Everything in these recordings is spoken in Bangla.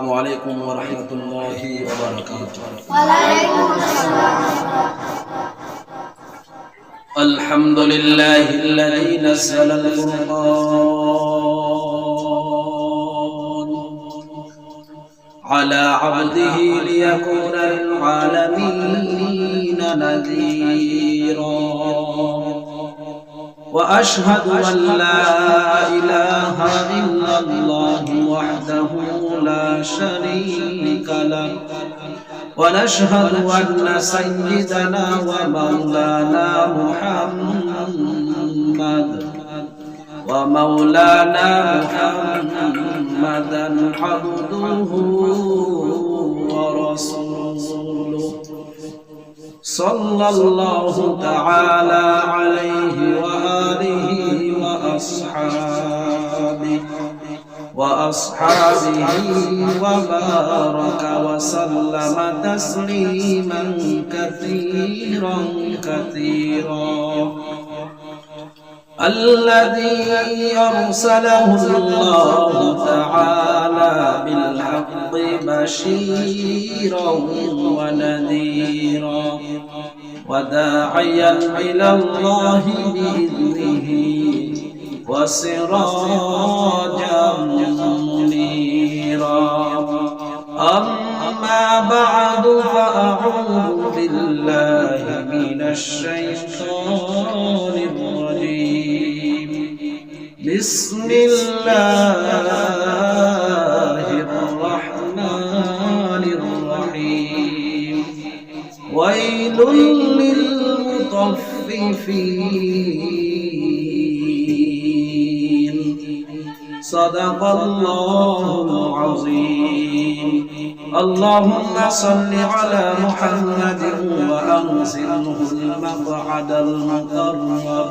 السلام عليكم ورحمة الله وبركاته. وعليكم السلام. الحمد لله الذي نزل القرآن على عبده ليكون للعالمين نذيرا وأشهد أن لا إله إلا الله وحده لا شريك له ونشهد أن سيدنا ومولانا محمدا عبده ورسوله صلى الله تعالى عليه وآله وأصحابه وبارك وسلم تسليما كثيرا الذي أرسله الله تعالى بالحق بشيرا ونذيرا وداعيا إلى الله بإذنه وسراجا منيرا أما بعد فأعوذ بالله من الشيطان الرجيم بسم الله الرحمن الرحيم ويل للمطففين صدق الله العظيم اللهم صل على محمد وأنزله المقعد المقرب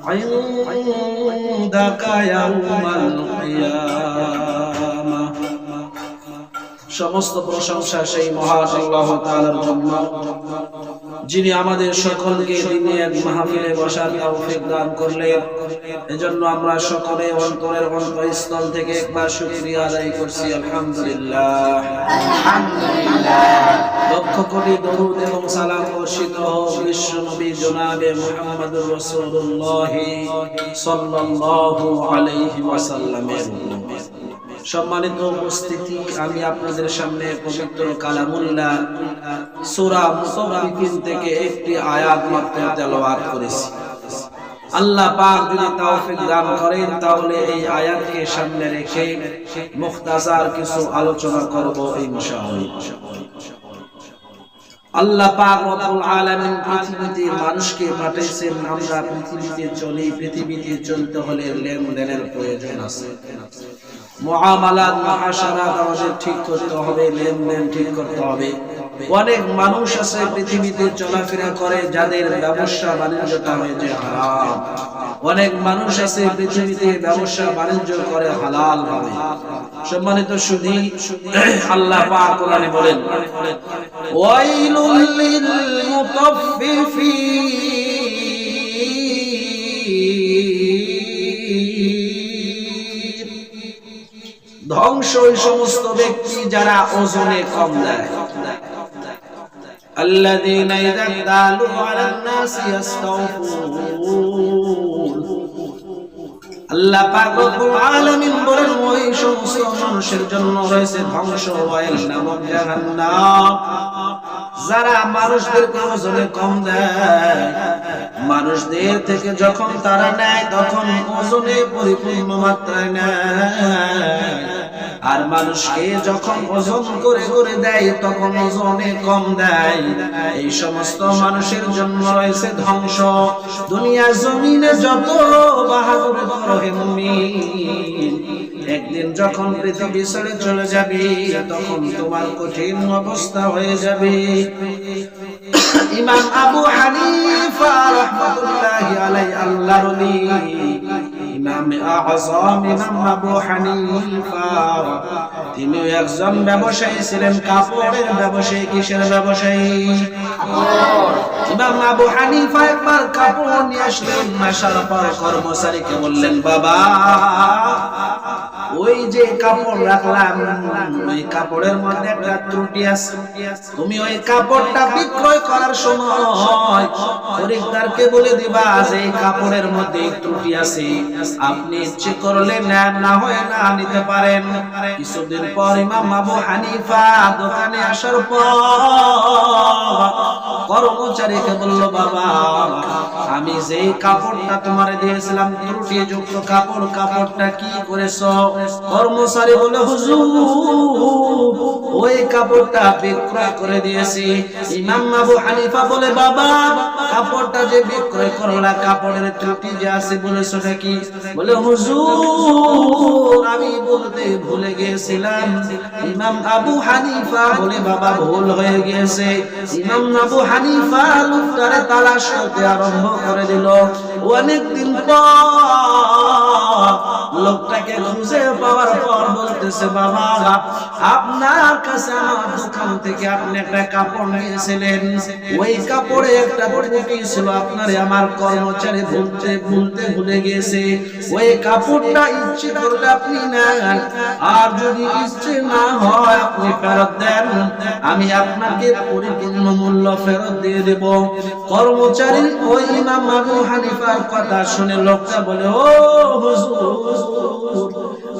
عندك يوم القيامة সমস্ত প্রশংসা সেই মহান আল্লাহ তাআলার জন্য যিনি আমাদের সকলকে দিনের মাহফিলে বসার তৌফিক দান করলেন। এজন্য আমরা সকলে অন্তরের অন্তঃস্থল থেকে একবার শুকরিয়া আদায় করছি আলহামদুলিল্লাহ। লক্ষ কোটি দরুদ এবং সালাম বর্ষিত হোক বিশ্ব নবী জনাবে মুহাম্মদুর রাসূলুল্লাহ সাল্লাল্লাহু আলাইহি ওয়াসাল্লামের। সম্মানিত উপস্থিতি, আমি আপনাদের সামনে পবিত্র কালামুল্লাহ সূরা মুতাফফিফিন থেকে একটি আয়াত মাত্র তেলাওয়াত করেছি। আল্লাহ পাক যদি তৌফিক দান করেন তাহলে এই আয়াতকে সামনে রেখে মুখতাসার কিছু আলোচনা করব ইনশাআল্লাহ। আল্লাহ পাক রব্বুল আলামিন পৃথিবীতে মানুষকে পাঠিয়েছেন। আমরা পৃথিবীতে চলি, পৃথিবীতে চলতে হলে লেনদেনের প্রয়োজন আছে। মুআমালাত মুআশারাত আমাদের ঠিক করতে হবে, লেনদেন ঠিক করতে হবে। অনেক মানুষ আছে পৃথিবীতে চলাফেরা করে যাদের ব্যবসা বাণিজ্যটা হয়েছে হারাম। অনেক মানুষ আছে পৃথিবীতে ব্যবসা বাণিজ্য করে হালাল ভাবে। সম্মানিত সুধী, আল্লাহ পাক কোরআনে বলেন ওয়াইলুল লিল মুতাফফিফিন, ধ্বংস ওই সমস্ত ব্যক্তি যারা ওজনে কম দেয়। আল্লাযীনা ইযা তালু আলান নাসি ইস্তাওফুন। আল্লাহ পাক রব্বুল আলামিন বলেন ওই সমস্ত মানুষের জন্য রয়েছে ধ্বংস, ওয়াইল নামক জাহান্নাম, যারা মানুষদেরকে ওজনে কম দেয়। মানুষদের থেকে যখন তারা নেয় তখন ওজনে পরিপূর্ণ মাত্রায় নেয়, আর মানুষকে যখন ওজন করে করে দেয় তখন ওজনে কম দেয়। এই সমস্ত মানুষের জন্য রয়েছে ধ্বংস। দুনিয়া জমিনে যত বাহাদুর করো মুমিন, একদিন যখন পৃথিবী ছেড়ে চলে যাবে তখন তোমার কঠিন অবস্থা হয়ে যাবে। ইমাম আবু হানিফা রাহমাতুল্লাহি আলাইহি, আল্লাহর ওলি ইমাম আযম ইমাম আবু হানিফা, তিনি একজন ব্যবসায়ী ছিলেন। কাপড়ের ব্যবসায়ী। কিসের ব্যবসায়ী? ইমাম আবু হানিফা একবার কাপড় নিয়ে আসলেন। আসার পর কর্মচারীকে বললেন, বাবা ওই যে কাপড় রাখলাম ওই কাপড়ের মধ্যে একটা ত্রুটি আছে, তুমি ওই কাপড়টা বিক্রয় করার সময় খরিদ্দারকে বলে দিবা যে এই কাপড়ের মধ্যে ত্রুটি আছে, আপনি ইচ্ছে করলে নেন, না হয় না নিতে পারেন। কিছুদিন পর ইমাম আবু হানিফা দোকানে আসার পর কর্মচারীকে বলল, বাবা আমি যে কাপড়টা তোমারে দিয়েছিলাম ত্রুটিযুক্ত কাপড়, কাপড়টা কি করেছো? কর্মচারী বলে, হুজুর ওই কাপড়টা বিক্রয় করে দিয়েছি। ইমাম আবু হানিফা বলে, বাবা কাপড়টা যে বিক্রয় করলা কাপড়ের ত্রুটি যে আছে বলেছোটা কি? বলে, হুজুর আমি বলতে ভুলে গিয়েছিলাম। ইমাম আবু হানিফা বলে, বাবা ভুল হয়ে গিয়েছে। ইমাম আবু হানিফা লোকটারে তালাশ করতে আরম্ভ করে দিল। অনেকদিন পর লোকটাকে খুঁজে পাওয়ার পর বলতেছে, বাবা আপনার কাছে আমার দোকান থেকে আপনি একটা কাপড় নিয়েছিলেন, ওই কাপড়ে একটা ত্রুটি ছিল, আপনারে আমার কর্মচারী বলতে ভুলে গিয়েছে। ওই কাপড়টা ইচ্ছে করলে আপনি নেন, আর যদি ইচ্ছে না হয় আপনি ফেরত দেন, আমি আপনাকে পরিপূর্ণ মূল্য ফেরত দিয়ে দেব। কর্মচারী ওই ইমাম আবু হানিফার কথা শুনে লোকটা বলে, ও হুজুর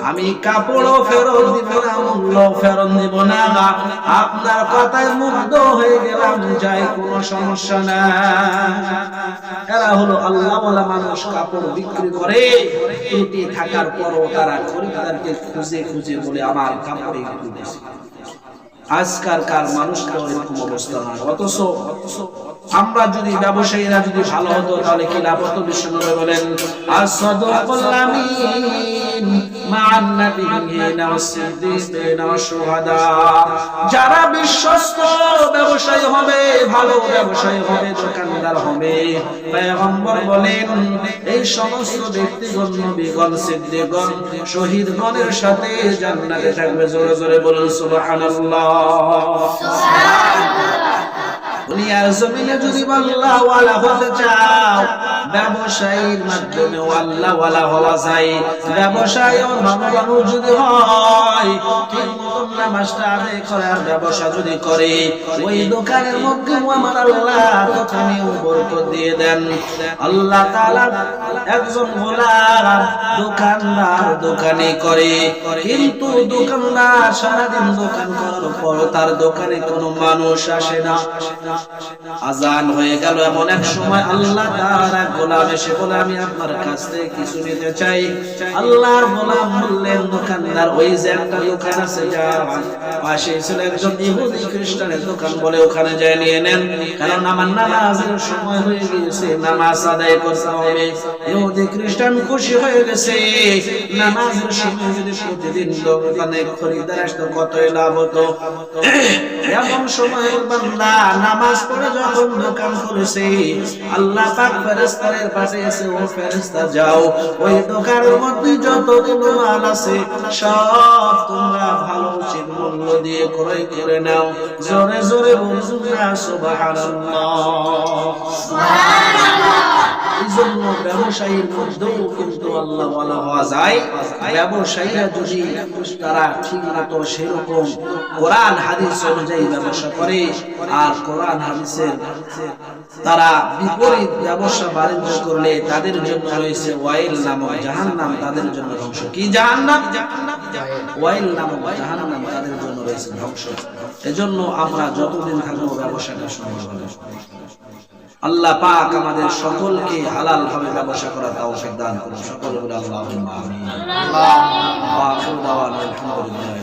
আমি কাপড়ও ফেরত দিব না, মূল্য ফেরত দিব না, আপনার কথায় মুগ্ধ হয়ে গেলাম, যাই কোনো সমস্যা না। এরা হলো আল্লাহওয়ালা মানুষ, কাপড় বিক্রি করে ত্রুটি থাকার পরও তারা খরিদ্দারকে খুঁজে খুঁজে বলে আমার কাপড়ে ত্রুটি। আজকালকার মানুষটা এরকম অবস্থা নয়। অথচ আমরা যদি ব্যবসায়ীরা যদি ভালো হতো তাহলে কি লাভ হতো? বিশ্বনবী বলেন, as-sadaqul amin ma'an nabiyyin was-siddiqin wash-shuhada। যারা বিশ্বস্ত ব্যবসায়ী হবে, ভালো ব্যবসায়ী হবে, দোকানদার হবে, পয়গম্বর বলেন এই সমস্ত ব্যক্তিগণ, নবীগণ, সিদ্দিকগণ, শহীদগণের সাথে জান্নাতে থাকবে। জোরে জোরে বলুন সুবহানাল্লাহ। দুনিয়ার জমিনে যদি আল্লাহ ওয়ালা হতে চাও, ব্যবসায়ীর মাধ্যমে আল্লাহ ওয়ালা হওয়া যায়। ব্যবসায় মানুষ যদি হয়, ঠিক মতন নামাজটা আদায় করে আর ব্যবসা যদি করে, ওই দোকানের মধ্যে আমার আল্লাহ দোকানেও বরকত দিয়ে দেন। আল্লাহ তাআলা একজন গোলাম দোকানদার দোকানে করে, কিন্তু দোকানদার সারাদিন দোকান করার পর তার দোকানে কোনো মানুষ আসে না। আজান হয়ে গেল, এমন এক সময় আল্লাহ তাআলা গোলাম এসে বলে, আমি আপনার কাছ থেকে কিছু নিতে চাই। আল্লাহর গোলাম বললেন, দোকানদার ওই যে একটা দোকান আছে, যা পাশে ছিল একজন ইহুদি খ্রিস্টানের দোকান, বলে ওখানে যায় নিয়ে নেন, কারণ আমার নামাজের সময় হয়ে গিয়েছে, নামাজ আদায় করতে হবে। ইহুদি খ্রিস্টান খুশি হয়ে গেছে, নামাজের সময় যদি প্রতিদিন দোকানে খরিদ্দার আসতো কতই লাভ হতো। এমন সময় বান্দা নামাজ পড়ে যখন দোকান খুলেছে, আল্লাহ পাক ফেরেশতাদের পাঠিয়েছে, ও ফেরেশতা যাও ওই দোকানের মধ্যে যতগুলো মাল আছে সব তোমরা ভালো উচিত মূল্য দিয়ে ক্রয় করে নাও। জোরে জোরে বলুন না সুবহানাল্লাহ। এই জন্য ব্যবসায়ীর মধ্যেও কিন্তু আল্লাহ ওয়ালা হওয়া যায়। ব্যবসায়ীরা যদি তারা ঠিক মতো সেরকম কোরআন হাদিস অনুযায়ী ব্যবসা করে, আর কোরআন হাদিসের তারা বিপরীত ব্যবসা বাণিজ্য করলে তাদের জন্য রয়েছে ওয়াইল নামক জাহান্নাম, তাদের জন্য ধ্বংস। কি জাহান্নাম? ওয়াইল নামক জাহান্নাম, তাদের জন্য রয়েছে ধ্বংস। এজন্য আমরা যতদিন থাকবো ব্যবসাটা সম্ভব হবে। আল্লাহ পাক আমাদের সকলকে হালাল ভাবে ব্যবসা করার তৌফিক দান করুন। সকলে বলে আল্লাহুম্মা আমিন। আল্লাহ ওয়া আখিরু দাওয়ানা আলহামদুলিল্লাহ।